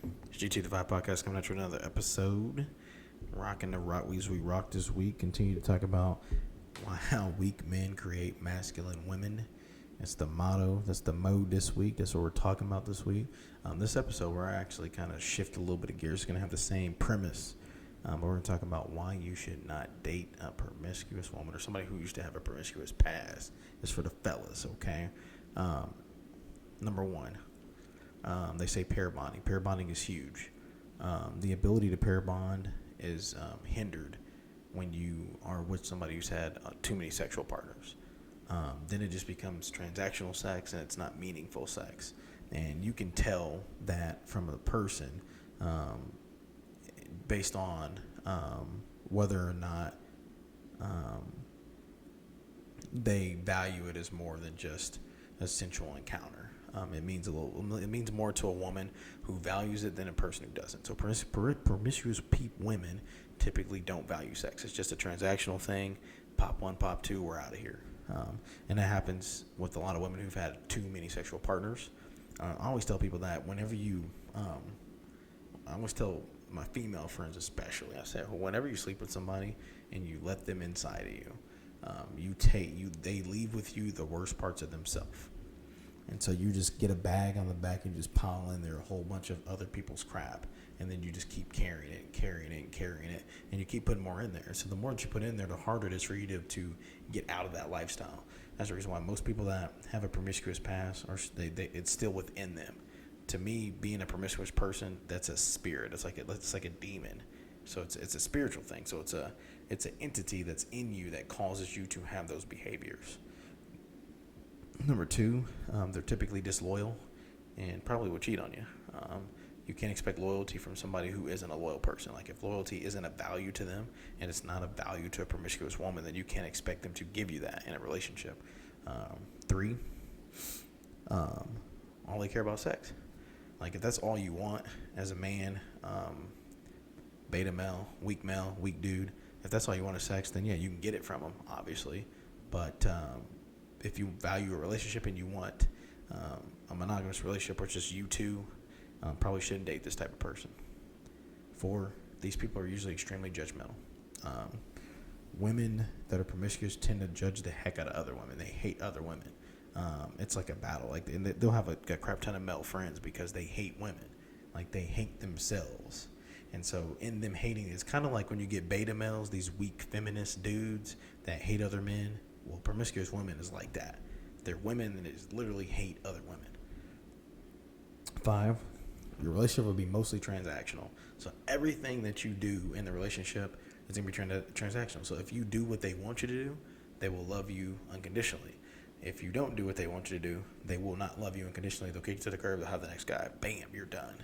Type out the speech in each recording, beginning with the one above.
It's GT the Vibe Podcast coming at you with another episode. Rocking the rock we rock this week. Continue to talk about how weak men create masculine women. That's the motto. That's the mode this week. That's what we're talking about this week. This episode, we're actually kind of shift a little bit of gears. It's going to have the same premise. But we're going to talk about why you should not date a promiscuous woman or somebody who used to have a promiscuous past. It's for the fellas, okay? Number one. They say pair bonding. Pair bonding is huge. The ability to pair bond is hindered when you are with somebody who's had too many sexual partners. Then it just becomes transactional sex and it's not meaningful sex. And you can tell that from a person based on whether or not they value it as more than just a sensual encounter. It means more to a woman who values it than a person who doesn't. So promiscuous women typically don't value sex. It's just a transactional thing. Pop one, pop two, we're out of here. And that happens with a lot of women who've had too many sexual partners. I always tell people that whenever you, I always tell my female friends especially, I say, whenever you sleep with somebody and you let them inside of you, they leave with you the worst parts of themselves. And so you just get a bag on the back and just pile in there a whole bunch of other people's crap. And then you just keep carrying it. And you keep putting more in there. So the more that you put in there, the harder it is for you to get out of that lifestyle. That's the reason why most people that have a promiscuous past, it's still within them. To me, being a promiscuous person, that's a spirit. It's like a demon. So it's a spiritual thing. So it's an entity that's in you that causes you to have those behaviors. Number two, they're typically disloyal and probably will cheat on you. You can't expect loyalty from somebody who isn't a loyal person. Like if loyalty isn't a value to them and it's not a value to a promiscuous woman, then you can't expect them to give you that in a relationship. Three, all they care about is sex. Like if that's all you want as a man, beta male, weak dude, if that's all you want is sex, then yeah, you can get it from them, obviously. But if you value a relationship and you want a monogamous relationship where it's just you two, probably shouldn't date this type of person. 4, these people are usually extremely judgmental. Women that are promiscuous tend to judge the heck out of other women. They hate other women. It's like a battle. Like they'll have a crap ton of male friends because they hate women. Like they hate themselves. And so in them hating, it's kind of like when you get beta males, these weak feminist dudes that hate other men. Well, promiscuous women is like that. They're women that literally hate other women. 5, your relationship will be mostly transactional. So everything that you do in the relationship is going to be transactional. So if you do what they want you to do, they will love you unconditionally. If you don't do what they want you to do, they will not love you unconditionally. They'll kick you to the curb. They'll have the next guy. Bam, you're done.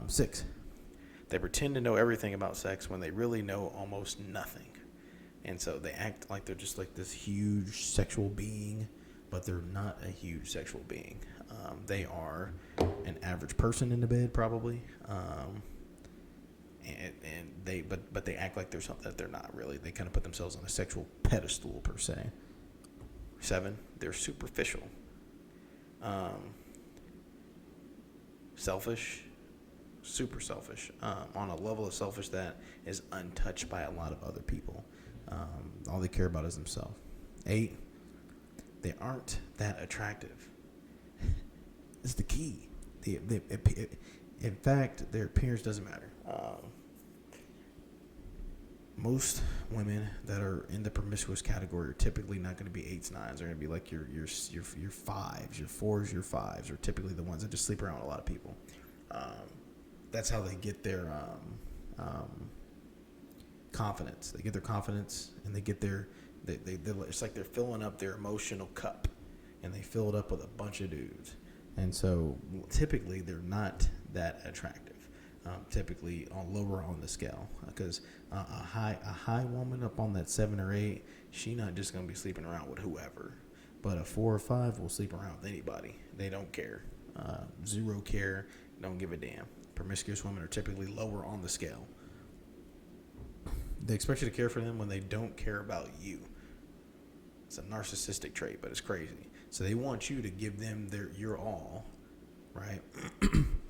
6, they pretend to know everything about sex when they really know almost nothing. And so they act like they're just like this huge sexual being, but they're not a huge sexual being. They are an average person in the bed, probably. But they act like they're something that they're not really. They kind of put themselves on a sexual pedestal per se. 7, they're superficial, selfish, super selfish, on a level of selfish that is untouched by a lot of other people. All they care about is themselves. 8, they aren't that attractive. It's the key. In fact, their appearance doesn't matter. Most women that are in the promiscuous category are typically not going to be 8s, 9s. They're going to be like your 5s, your 4s, your 5s are typically the ones that just sleep around with a lot of people. That's how they get their confidence. They get their confidence, and they get it's like they're filling up their emotional cup, and they fill it up with a bunch of dudes. And so typically they're not that attractive. Typically lower on the scale, because a high woman up on that 7 or 8, she not just gonna be sleeping around with whoever, but a 4 or 5 will sleep around with anybody. They don't care, zero care, don't give a damn. Promiscuous women are typically lower on the scale. They expect you to care for them when they don't care about you. It's a narcissistic trait, but it's crazy. So they want you to give them your all, right?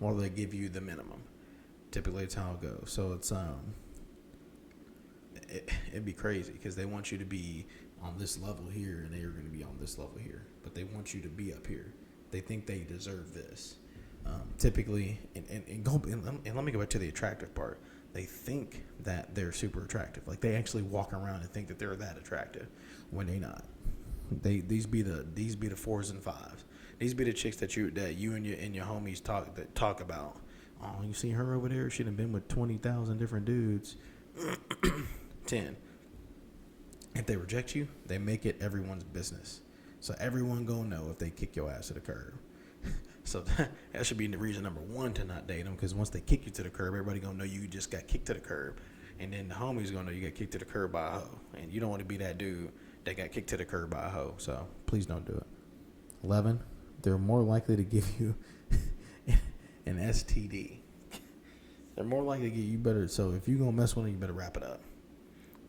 Or they give you the minimum. Typically, it's how it goes. So it'd be crazy because they want you to be on this level here, and they're going to be on this level here, but they want you to be up here. They think they deserve this. Typically, and let me go back to the attractive part. They think that they're super attractive. Like they actually walk around and think that they're that attractive when they not. These be the fours and fives. These be the chicks that you and your homies talk about. Oh, you see her over there? She done been with 20,000 different dudes. 10. If they reject you, they make it everyone's business. So everyone gonna know if they kick your ass to the curb. So that should be the reason number one to not date them, because once they kick you to the curb, everybody gonna know you just got kicked to the curb, and then the homies gonna know you got kicked to the curb by a hoe, and you don't want to be that dude that got kicked to the curb by a hoe. So please don't do it. 11. They're more likely to give you an STD. They're more likely to get you better. So if you gonna mess with them, you better wrap it up.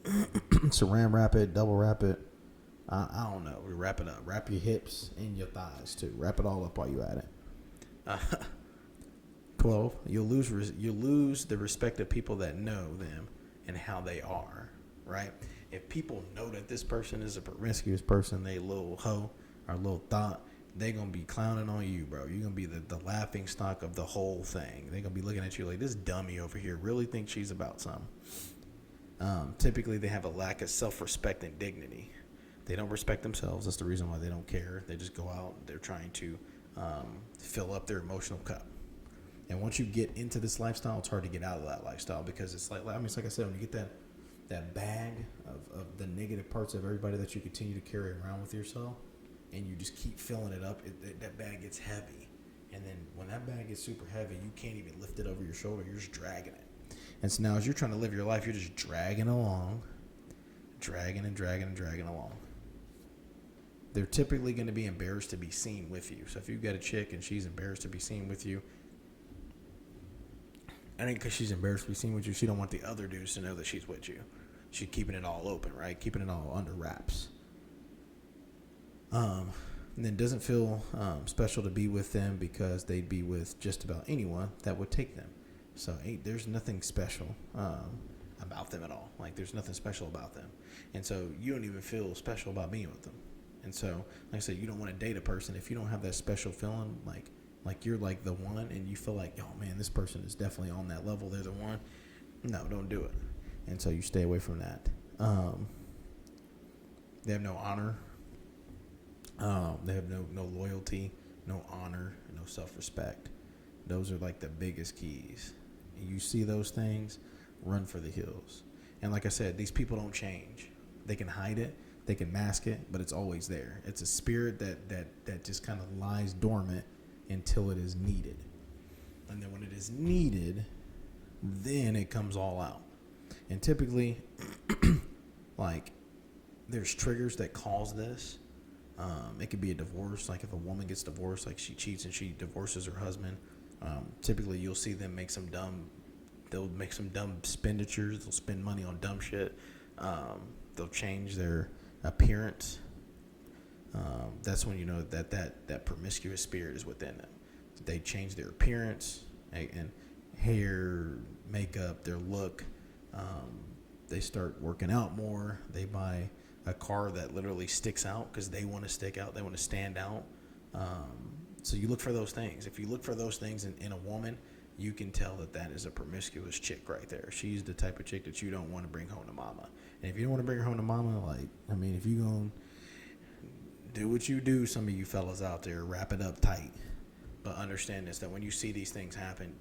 Saran wrap it, double wrap it. I don't know. We wrap it up. Wrap your hips and your thighs too. Wrap it all up while you at it. 12. You'll lose the respect of people that know them and how they are. Right? If people know that this person is a promiscuous person, they little hoe or little thought, they gonna be clowning on you, bro. You're gonna be the laughing stock of the whole thing. They gonna be looking at you like, this dummy over here really thinks she's about something. Typically, they have a lack of self-respect and dignity. They don't respect themselves. That's the reason why they don't care. They just go out. They're trying to fill up their emotional cup. And once you get into this lifestyle, it's hard to get out of that lifestyle, because it's like it's like I said, when you get that bag of the negative parts of everybody that you continue to carry around with yourself, and you just keep filling it up, that bag gets heavy. And then when that bag gets super heavy, you can't even lift it over your shoulder. You're just dragging it. And so now as you're trying to live your life, you're just dragging along, dragging along. They're typically going to be embarrassed to be seen with you. So if you've got a chick and she's embarrassed to be seen with you, I think because she's embarrassed to be seen with you, she don't want the other dudes to know that she's with you. She's keeping it all open, right? Keeping it all under wraps. And then doesn't feel special to be with them because they'd be with just about anyone that would take them. So there's nothing special about them at all. Like there's nothing special about them. And so you don't even feel special about being with them. And so, like I said, you don't want to date a person if you don't have that special feeling, like you're like the one, and you feel like, oh man, this person is definitely on that level. They're the one. No, don't do it. And so you stay away from that. They have no honor. They have no loyalty, no honor, no self-respect. Those are like the biggest keys. You see those things, run for the hills. And like I said, these people don't change. They can hide it, they can mask it, but it's always there. It's a spirit that just kind of lies dormant until it is needed. And then when it is needed, then it comes all out. And typically, like, there's triggers that cause this. It could be a divorce. Like if a woman gets divorced, like she cheats and she divorces her husband, typically you'll see them they'll make some dumb expenditures. They'll spend money on dumb shit. They'll change their appearance. That's when you know that promiscuous spirit is within them. They change their appearance and hair, makeup, their look. They start working out more. They buy a car that literally sticks out because they want to stick out. They want to stand out. So you look for those things. If you look for those things in a woman, you can tell that is a promiscuous chick right there. She's the type of chick that you don't want to bring home to mama. And if you don't want to bring her home to mama, if you going to do what you do, some of you fellas out there, wrap it up tight. But understand this, that when you see these things happen,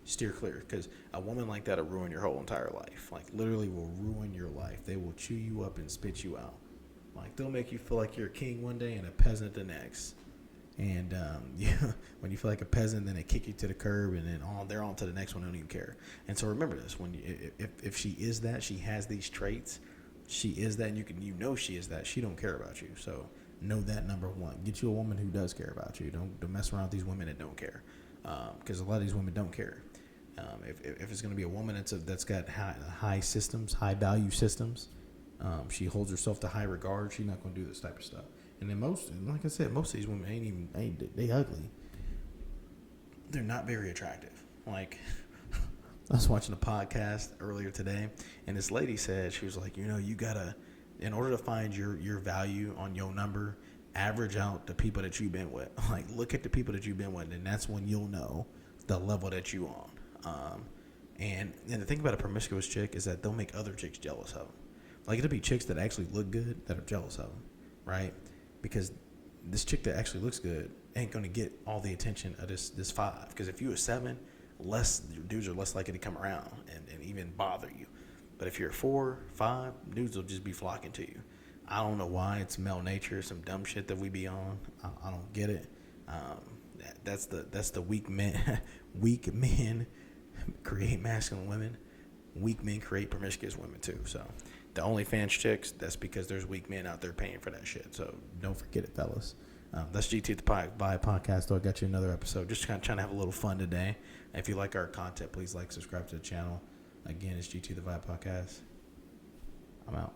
steer clear, because a woman like that will ruin your whole entire life. Like literally will ruin your life. They will chew you up and spit you out. Like they'll make you feel like you're a king one day and a peasant the next. And when you feel like a peasant, then they kick you to the curb, and then they're on to the next one. They don't even care. And so remember this: if she is that, she has these traits. She is that, and you know she is that. She don't care about you. So know that, number one. Get you a woman who does care about you. Don't mess around with these women that don't care, because a lot of these women don't care. If it's going to be a woman that's got high systems, high value systems, she holds herself to high regard. She's not going to do this type of stuff. And then like I said, most of these women they ugly. they're not very attractive. Like, I was watching a podcast earlier today, and this lady said, she was like, you gotta, in order to find your value on your number, average out the people that you've been with. Like, look at the people that you've been with, and that's when you'll know the level that you on. And the thing about a promiscuous chick is that they'll make other chicks jealous of them. Like, it'll be chicks that actually look good that are jealous of them, right? Because this chick that actually looks good ain't gonna get all the attention of this 5. Because if you a 7, dudes are less likely to come around and even bother you. But if you're a 4, 5, dudes will just be flocking to you. I don't know why. It's male nature, some dumb shit that we be on. I don't get it. That's the weak men. Weak men create masculine women. Weak men create promiscuous women too. So the OnlyFans chicks, that's because there's weak men out there paying for that shit. So don't forget it, fellas. That's GT the Vibe Podcast. So I got you another episode. Just kind of trying to have a little fun today. If you like our content, please like, subscribe to the channel. Again, it's GT the Vibe Podcast. I'm out.